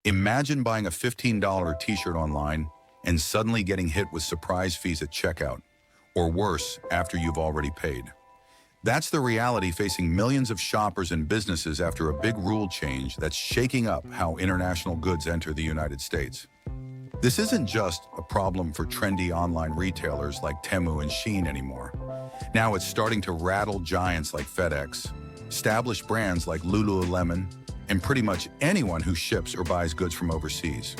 Imagine buying a $15 t-shirt online and suddenly getting hit with surprise fees at checkout, or worse, after you've already paid. That's the reality facing millions of shoppers and businesses after a big rule change that's shaking up how international goods enter the United States. This isn't just a problem for trendy online retailers like Temu and Shein anymore. Now it's starting to rattle giants like FedEx, established brands like Lululemon, and pretty much anyone who ships or buys goods from overseas.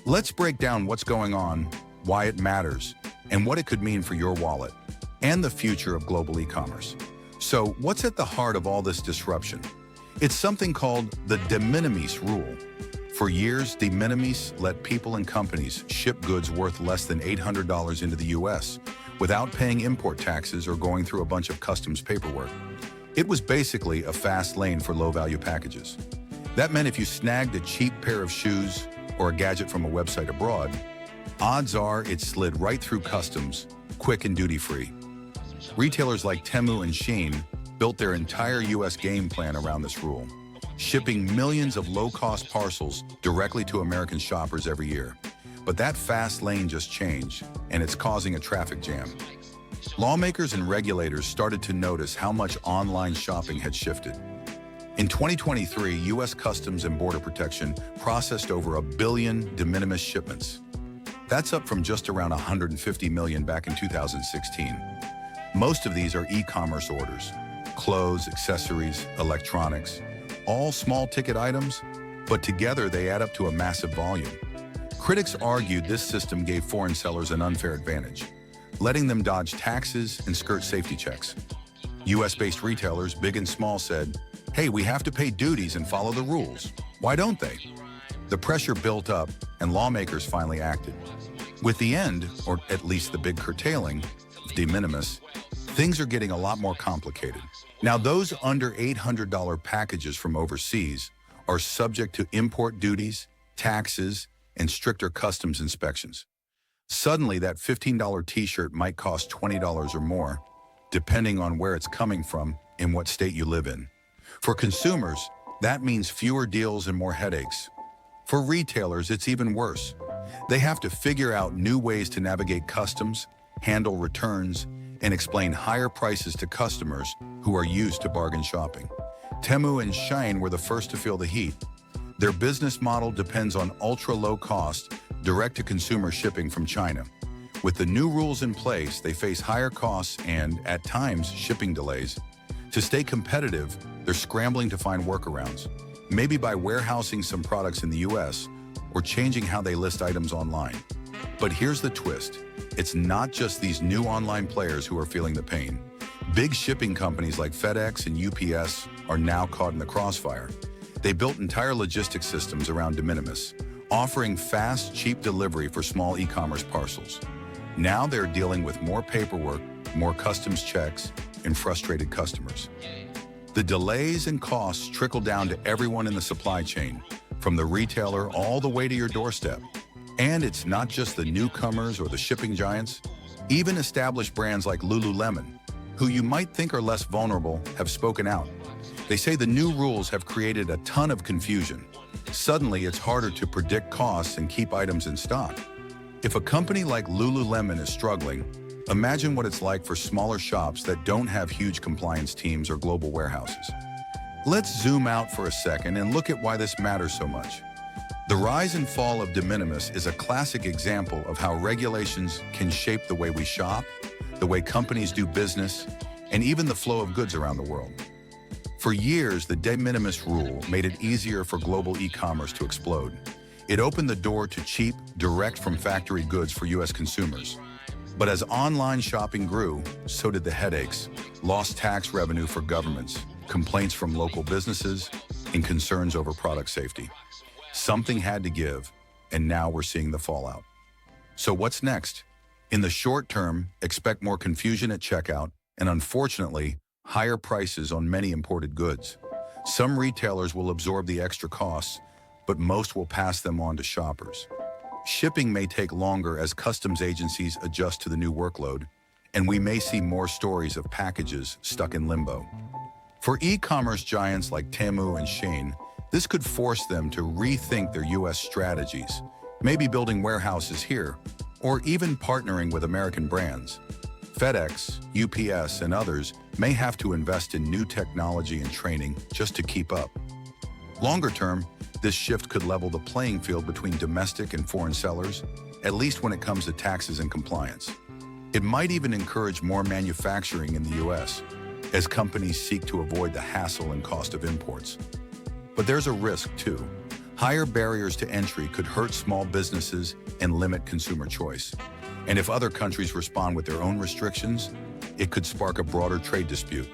Let's break down what's going on, why it matters, and what it could mean for your wallet and the future of global e-commerce. So, what's at the heart of all this disruption? It's something called the de minimis rule. For years, de minimis let people and companies ship goods worth less than $800 into the US without paying import taxes or going through a bunch of customs paperwork. It was basically a fast lane for low-value packages. That meant if you snagged a cheap pair of shoes or a gadget from a website abroad, odds are it slid right through customs, quick and duty-free. Retailers like Temu and Shein built their entire US game plan around this rule, shipping millions of low-cost parcels directly to American shoppers every year. But that fast lane just changed, and it's causing a traffic jam. Lawmakers and regulators started to notice how much online shopping had shifted. In 2023, U.S. Customs and Border Protection processed over 1 billion de minimis shipments. That's up from just around 150 million back in 2016. Most of these are e-commerce orders, clothes, accessories, electronics, all small ticket items, but together they add up to a massive volume. Critics argued this system gave foreign sellers an unfair advantage, letting them dodge taxes and skirt safety checks. US-based retailers, big and small, said, "Hey, we have to pay duties and follow the rules. Why don't they?" The pressure built up, and lawmakers finally acted. With the end, or at least the big curtailing, of de minimis, things are getting a lot more complicated. Now, those under $800 packages from overseas are subject to import duties, taxes, and stricter customs inspections. Suddenly, that $15 t-shirt might cost $20 or more, depending on where it's coming from and what state you live in. For consumers, that means fewer deals and more headaches. For retailers, it's even worse. They have to figure out new ways to navigate customs, handle returns, and explain higher prices to customers who are used to bargain shopping. Temu and Shein were the first to feel the heat. Their business model depends on ultra-low-cost, direct-to-consumer shipping from China. With the new rules in place, they face higher costs and, at times, shipping delays. To stay competitive, they're scrambling to find workarounds, maybe by warehousing some products in the US or changing how they list items online. But here's the twist. It's not just these new online players who are feeling the pain. Big shipping companies like FedEx and UPS are now caught in the crossfire. They built entire logistics systems around de minimis, offering fast, cheap delivery for small e-commerce parcels. Now they're dealing with more paperwork, more customs checks, and frustrated customers. The delays and costs trickle down to everyone in the supply chain, from the retailer all the way to your doorstep. And it's not just the newcomers or the shipping giants. Even established brands like Lululemon, who you might think are less vulnerable, have spoken out. They say the new rules have created a ton of confusion. Suddenly, it's harder to predict costs and keep items in stock. If a company like Lululemon is struggling, imagine what it's like for smaller shops that don't have huge compliance teams or global warehouses. Let's zoom out for a second and look at why this matters so much. The rise and fall of de minimis is a classic example of how regulations can shape the way we shop, the way companies do business, and even the flow of goods around the world. For years, the de minimis rule made it easier for global e-commerce to explode. It opened the door to cheap, direct-from-factory goods for U.S. consumers. But as online shopping grew, so did the headaches, lost tax revenue for governments, complaints from local businesses, and concerns over product safety. Something had to give, and now we're seeing the fallout. So what's next? In the short term, expect more confusion at checkout, and unfortunately, higher prices on many imported goods. Some retailers will absorb the extra costs, but most will pass them on to shoppers. Shipping may take longer as customs agencies adjust to the new workload, and we may see more stories of packages stuck in limbo. For e-commerce giants like Temu and Shein, This could force them to rethink their U.S. strategies, maybe building warehouses here, or even partnering with American brands. FedEx, UPS, and others may have to invest in new technology and training just to keep up. Longer term, this shift could level the playing field between domestic and foreign sellers, at least when it comes to taxes and compliance. It might even encourage more manufacturing in the U.S., as companies seek to avoid the hassle and cost of imports. But there's a risk, too. Higher barriers to entry could hurt small businesses and limit consumer choice. And if other countries respond with their own restrictions, it could spark a broader trade dispute.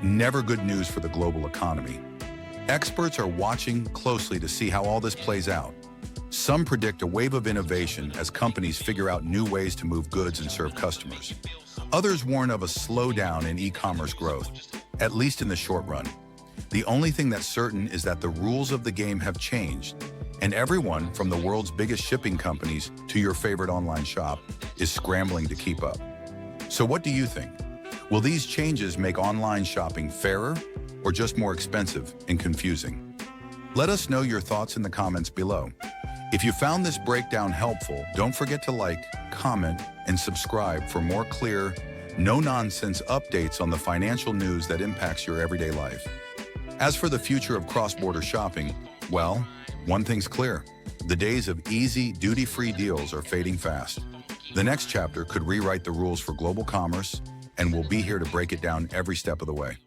Never good news for the global economy. Experts are watching closely to see how all this plays out. Some predict a wave of innovation as companies figure out new ways to move goods and serve customers. Others warn of a slowdown in e-commerce growth, at least in the short run. The only thing that's certain is that the rules of the game have changed, and everyone, from the world's biggest shipping companies to your favorite online shop, is scrambling to keep up. So what do you think? Will these changes make online shopping fairer or just more expensive and confusing? Let us know your thoughts in the comments below. If you found this breakdown helpful, don't forget to like, comment, and subscribe for more clear, no-nonsense updates on the financial news that impacts your everyday life. As for the future of cross-border shopping, well, one thing's clear. The days of easy, duty-free deals are fading fast. The next chapter could rewrite the rules for global commerce, and we'll be here to break it down every step of the way.